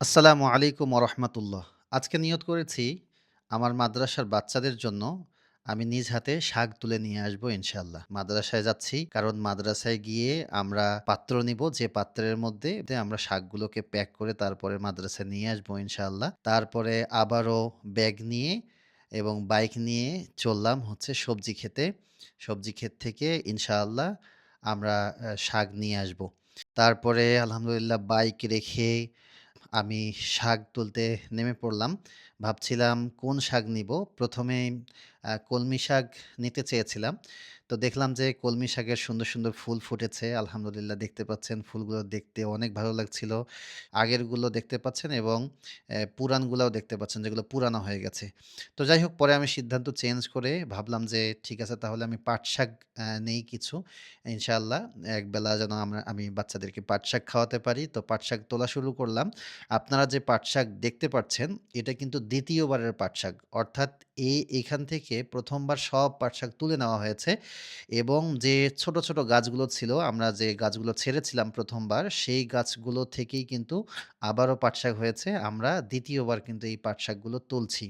আসসালামু আলাইকুম ওরহমতুল্লাহ। আজকে নিয়ত করেছি আমার মাদ্রাসার বাচ্চাদের জন্য আমি নিজ হাতে শাক তুলে নিয়ে আসবো ইনশাআল্লাহ। মাদ্রাসায় যাচ্ছি কারণ মাদ্রাসায় গিয়ে আমরা পাত্র নিব, যে পাত্রের মধ্যে আমরা শাকগুলোকে প্যাক করে তারপরে মাদ্রাসায় নিয়ে আসবো ইনশাআল্লাহ। তারপরে আবারও ব্যাগ নিয়ে এবং বাইক নিয়ে চললাম হচ্ছে সবজি খেতে। সবজি ক্ষেত থেকে ইনশাআল্লাহ আমরা শাক নিয়ে আসবো। তারপরে আলহামদুলিল্লাহ বাইক রেখে আমি শাক তুলতে নেমে পড়লাম। ভাবছিলাম কোন শাক নিবো? ১ম এ কলমি শাক নিতে চেয়েছিলাম। তো দেখলাম যে কলমি শাকের সুন্দর, সুন্দর ফুল ফুটেছে। আলহামদুলিল্লাহ দেখতে পাচ্ছেন ফুলগুলো দেখতে অনেক ভালো লাগছিল। আগেরগুলো দেখতে পাচ্ছেন এবং পুরানগুলাও দেখতে পাচ্ছেন যেগুলো পুরানো হয়ে গেছে। তো যাই হোক পরে আমি সিদ্ধান্ত চেঞ্জ করে ভাবলাম যে ঠিক আছে তাহলে আমি পাট শাক নেই কিছু। ইনশাআল্লাহ একবেলা যেন আমি বাচ্চাদেরকে পাট শাক খাওয়াতে পারি। তো পাট শাক তোলা শুরু করলাম। আপনারা যে পাটশাক দেখতে পাচ্ছেন, এটা কিন্তু ২য় বারের পাটশাক। অর্থাৎ এখান থেকে ১ম বার সব পাটশাক তুলে নেওয়া হয়েছে এবং যে ছোট, ছোট গাছগুলো ছিল, আমরা যে গাছগুলো ছেড়েছিলাম ১ম বার, সেই গাছগুলো থেকেই কিন্তু আবারও পাটশাক হয়েছে। আমরা ২য় বার কিন্তু এই পাটশাকগুলো তুলছি।